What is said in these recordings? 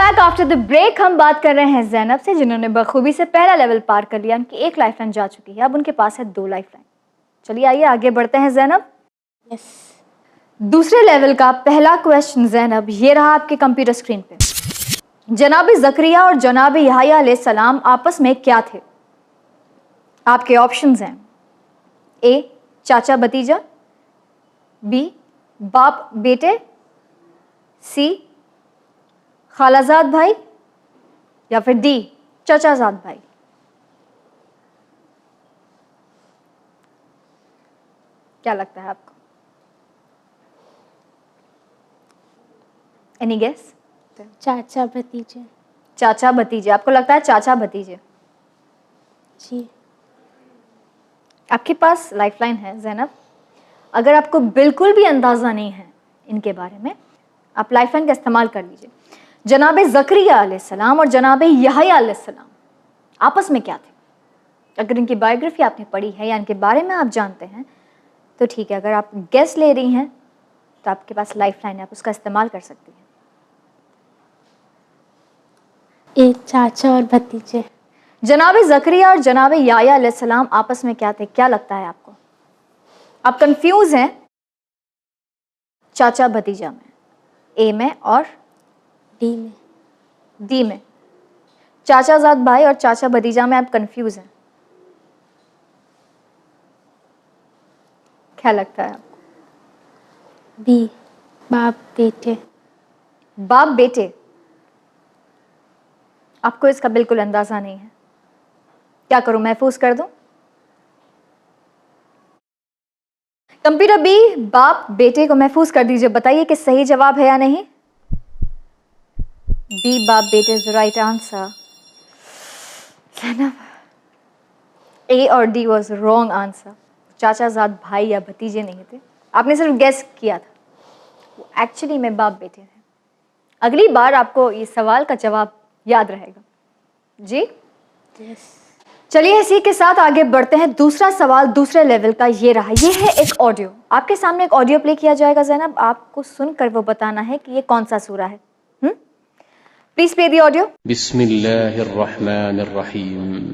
Back after the break. हम बात कर रहे हैं ज़ैनब से, जिन्होंने बखूबी से पहला लेवल पार कर लिया। उनकी एक लाइफ लाइन जा चुकी है, अब उनके पास है 2 लाइफ लाइन। चलिए आइए आगे बढ़ते हैं ज़ैनब। यस। दूसरे लेवल का पहला क्वेश्चन ज़ैनब, ये रहा आपके कंप्यूटर स्क्रीन पे। जनाब ज़करिया और जनाब यहया अलैहिस्सलाम आपस में क्या थे? आपके ऑप्शंस हैं ए चाचा भतीजा, बी बाप बेटे, सी खालाजाद भाई, या फिर डी चचाजाद भाई। क्या लगता है आपको? Any guess? चाचा भतीजे। चाचा भतीजे, आपको लगता है चाचा भतीजे? जी। आपके पास लाइफलाइन है ज़ैनब। अगर आपको बिल्कुल भी अंदाज़ा नहीं है इनके बारे में, आप लाइफलाइन का इस्तेमाल कर लीजिए। जनाब ज़करिया अलैहिस्सलाम और जनाब यहया अलैहिस्सलाम आपस में क्या थे? अगर इनकी बायोग्राफी आपने पढ़ी है या इनके बारे में आप जानते हैं तो ठीक है। अगर आप गेस ले रही हैं तो आपके पास लाइफलाइन है, आप उसका इस्तेमाल कर सकती हैं। एक चाचा और भतीजे। जनाब ज़करिया और जनाब यहया अलैहिस्सलाम आपस में क्या थे? क्या लगता है आपको? आप कंफ्यूज हैं चाचा भतीजा में, ए में और डी में। डी में। चाचाजाद भाई और चाचा भतीजा में आप कंफ्यूज हैं। क्या लगता है आपको? बी बाप बेटे। बाप बेटे, आपको इसका बिल्कुल अंदाजा नहीं है। क्या करूं, महफूज कर दूं? कंप्यूटर बी बाप बेटे को महफूज कर दीजिए। बताइए कि सही जवाब है या नहीं। बी बाप बेटे इज द राइट आंसर। ए और डी वाज रॉन्ग आंसर। चाचाजाद भाई या भतीजे नहीं थे, आपने सिर्फ गेस किया था। वो एक्चुअली में बाप बेटे थे। अगली बार आपको ये सवाल का जवाब याद रहेगा जी। यस। चलिए इसी के साथ आगे बढ़ते हैं। दूसरा सवाल दूसरे लेवल का ये रहा। ये है एक ऑडियो, आपके सामने एक ऑडियो प्ले किया जाएगा ज़ैनब, आपको सुनकर वो बताना है कि ये कौन सा सूरा है। Please play the audio. बिस्मिल्लाहिर्रहमानिर्रहीम।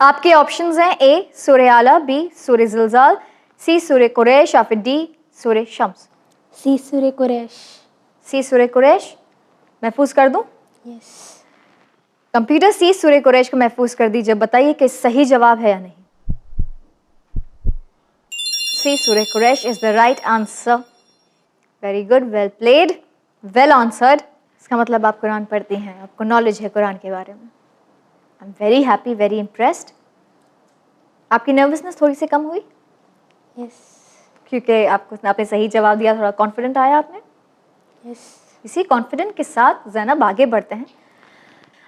आपके ऑप्शंस हैं ए सूरे आला, बी सूरे ज़िलज़ाल, सी सूरे कुरैश या फिर डी सूरे शम्स। सी सूरे कुरैश। सी सूरे कुरैश महफूज कर दूं? यस। कंप्यूटर सी सूरे कुरैश को महफूज कर दीजिए। बताइए कि सही जवाब है या नहीं। सी सूरे Quraish is the right answer. Very good, well played, well answered. इसका मतलब आप कुरान पढ़ती हैं, आपको नॉलेज है कुरान के बारे में। I am very happy, very impressed. आपकी नर्वसनेस थोड़ी सी कम हुई? यस। क्योंकि आपने सही जवाब दिया, थोड़ा कॉन्फिडेंट आया आपने। यस। इसी कॉन्फिडेंट के साथ ज़ैनब आगे बढ़ते हैं।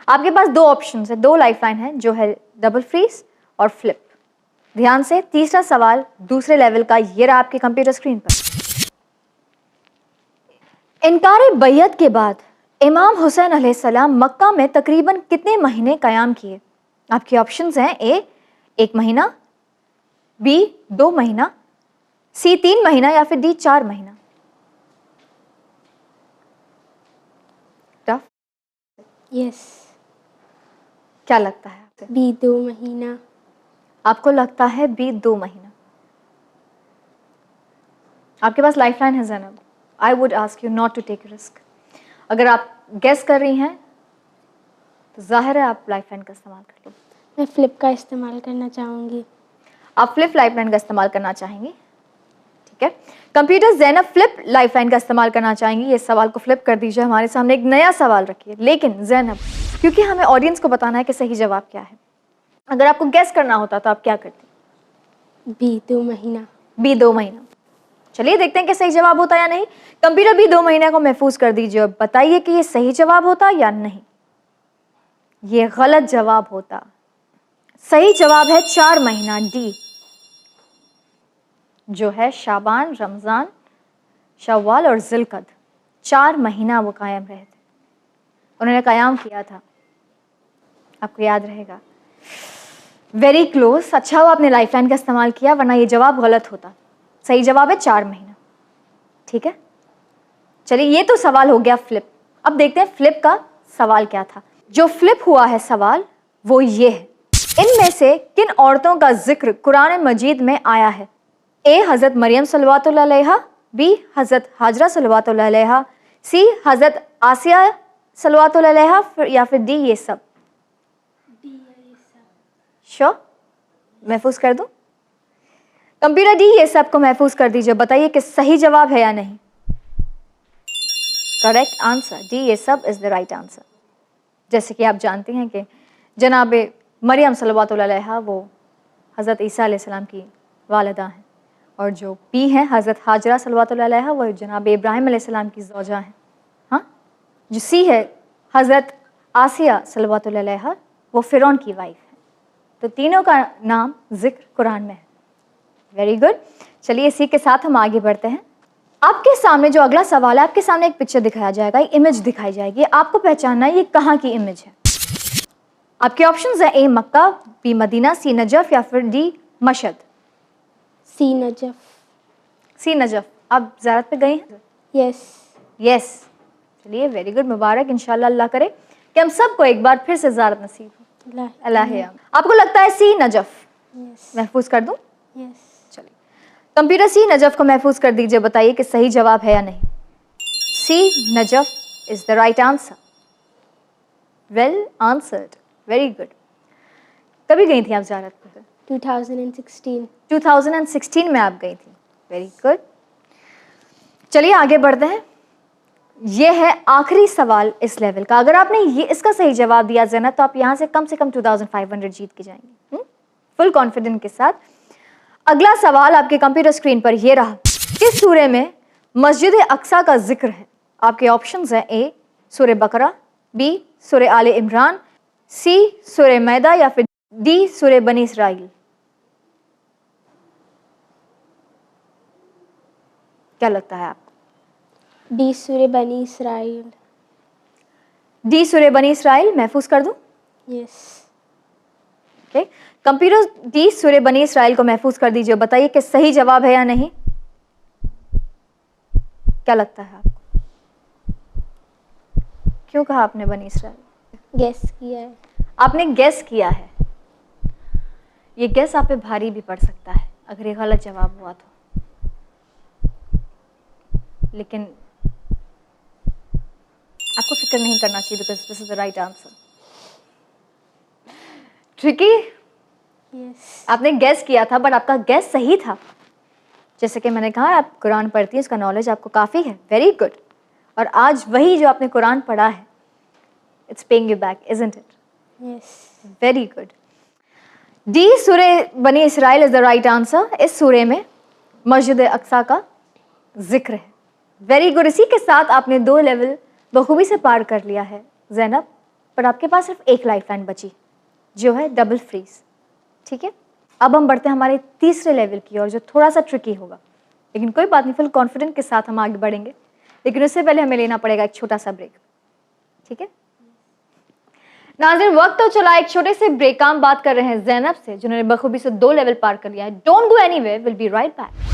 आपके पास 2 ऑप्शन है, 2 लाइफलाइन है, जो है डबल फ्रीज और फ्लिप। ध्यान से, तीसरा सवाल दूसरे लेवल का ये रहा आपके कंप्यूटर स्क्रीन पर। इनकार बैयत के बाद इमाम हुसैन अलैहिस्सलाम मक्का में तकरीबन कितने महीने क़याम किए? आपके ऑप्शंस हैं ए 1 महीना, बी 2 महीना, सी 3 महीना या फिर डी 4 महीना। टफ? यस। क्या लगता है आपसे? बी 2 महीना। आपको लगता है बी 2 महीना। आपके पास लाइफलाइन है Zainab. I would ask you not to take risk. अगर आप गेस कर रही हैं तो जाहिर है आप लाइफलाइन का इस्तेमाल कर लो। मैं फ्लिप का इस्तेमाल करना चाहूँगी। आप फ्लिप लाइफलाइन का इस्तेमाल करना चाहेंगी, ठीक है। कंप्यूटर ज़ैनब फ्लिप लाइफलाइन का इस्तेमाल करना चाहेंगी। ये सवाल को फ्लिप कर दीजिए, हमारे सामने एक नया सवाल रखिए। लेकिन ज़ैनब, क्योंकि हमें ऑडियंस को बताना है कि सही जवाब क्या है, अगर आपको गेस करना होता तो आप क्या करती? बी 2 महीना। बी 2 महीना। चलिए देखते हैं कि सही जवाब होता या नहीं। कंप्यूटर बी 2 महीने को महफूज कर दीजिए और बताइए कि ये सही जवाब होता या नहीं। ये गलत जवाब होता। सही जवाब है 4 महीना, डी, जो है शाबान, रमज़ान, शव्वाल और ज़िलक़द। 4 महीना वो कायम रहे थे, उन्होंने क़याम किया था। आपको याद रहेगा। Very close. अच्छा हुआ आपने लाइफलाइन का इस्तेमाल किया, वरना ये जवाब गलत होता। सही जवाब है 4 महीना। ठीक है, चलिए ये तो सवाल हो गया फ्लिप। अब देखते हैं फ्लिप का सवाल क्या था। जो फ्लिप हुआ है सवाल वो ये है, इनमें से किन औरतों का जिक्र कुरान मजीद में आया है? ए हज़रत मरियम सल्लल्लाहु अलैहा, बी हज़रत हाजरा सल्लल्लाहु अलैहा, सी हज़रत आसिया सल्लल्लाहु अलैहा, या फिर डी ये सब। श्योर? महफूज कर दूं? कंप्यूटर डी ये सब को महफूज कर दीजिए, बताइए कि सही जवाब है या नहीं। करेक्ट आंसर डी ये सब इज द राइट आंसर। जैसे कि आप जानते हैं कि जनाब मरियम सल्लल्लाहु अलैहा वो हज़रत ईसा अलैहिस्सलाम की वालिदा हैं, और जो बी हैं हज़रत हाजरा सल्लल्लाहु अलैहा वो जनाब इब्राहिम अलैहिस्सलाम की ज़ौजा हैं। हाँ, जो सी है हज़रत आसिया सल्लल्लाहु अलैहा वो फ़िरौन की वाइफ है। तो तीनों का नाम जिक्र कुरान में है। Very good. चलिए इसी के साथ हम आगे बढ़ते हैं। आपके सामने जो अगला सवाल है, आपके सामने एक पिक्चर दिखाया जाएगा, इमेज दिखाई जाएगी, आपको पहचानना है ये कहाँ की इमेज है। आपके ऑप्शंस हैं ए मक्का, बी मदीना, सी नजफ या फिर डी मशहद। सी नजफ। सी नजफ। आप ज़ियारत पे गए हैं? यस। यस। चलिए वेरी गुड, मुबारक। इंशाल्लाह अल्लाह करे कि हम सबको एक बार फिर से ज़ियारत नसीब हो। अल्लाह है। आपको लगता है सी नजफ? यस। महफूज कर दूं? यस। चलिए कंप्यूटर सी नजफ को महफूज कर दीजिए, बताइए कि सही जवाब है या नहीं। C Najaf is the right answer. Well answered, very good. कभी गई थी आप ज़ियारत पर? 2016। 2016 में आप गई थी। Very good. चलिए आगे बढ़ते हैं। ये है आखिरी सवाल इस लेवल का। अगर आपने ये इसका सही जवाब दिया ज़ैनब तो आप यहाँ से कम 2500 जीत के जाएंगे फुल कॉन्फिडेंस के साथ। अगला सवाल आपके कंप्यूटर स्क्रीन पर ये रहा, किस सूरे में मस्जिद अक्सा का जिक्र है? आपके ऑप्शंस हैं ए सूरे बकरा, बी सूरे आले इमरान, सी सूरे मैदा या फिर डी सूरे बनी इसराइल। क्या लगता है आपको? डी सूरे बनी इसराइल। डी सूरे बनी इसराइल महफूज कर दूं? यस। ओके, कंप्यूटर डी सूरे बनी इसराइल को महफूज कर दीजिए, बताइए कि सही जवाब है या नहीं। क्या लगता है आपको? क्यों कहा आपने बनी इसराइल? गेस किया है। आपने गेस किया है। ये गेस आप पे भारी भी पड़ सकता है अगर ये गलत जवाब हुआ तो, लेकिन आपको फिक्र नहीं करना चाहिए because this is the right answer. Tricky? Yes. आपने गेस किया था बट आपका गेस सही था। जैसे कि मैंने कहा आप कुरान पढ़ती हैं, उसका नॉलेज आपको काफ़ी है। Very good. और आज वही जो आपने कुरान पढ़ा है, it's paying you back, isn't it? Yes. Very good. D सूरे बनी इसराइल इज द राइट आंसर। इस सूरे में मस्जिद अक्सा का जिक्र है। Very good. इसी के साथ आपने 2 लेवल बखूबी से पार कर लिया है ज़ैनब, पर आपके पास सिर्फ एक लाइफलाइन बची जो है डबल फ्रीज। ठीक है, अब हम बढ़ते हैं हमारे तीसरे लेवल की और जो थोड़ा सा ट्रिकी होगा, लेकिन कोई बात नहीं, फुल कॉन्फिडेंस के साथ हम आगे बढ़ेंगे। लेकिन उससे पहले हमें लेना पड़ेगा एक छोटा सा ब्रेक। ठीक है नाज़रीन, वक्त तो चला एक छोटे से ब्रेक। हम बात कर रहे हैं ज़ैनब से जिन्होंने बखूबी से 2 लेवल पार कर लिया है। Don't go anywhere, will be right back.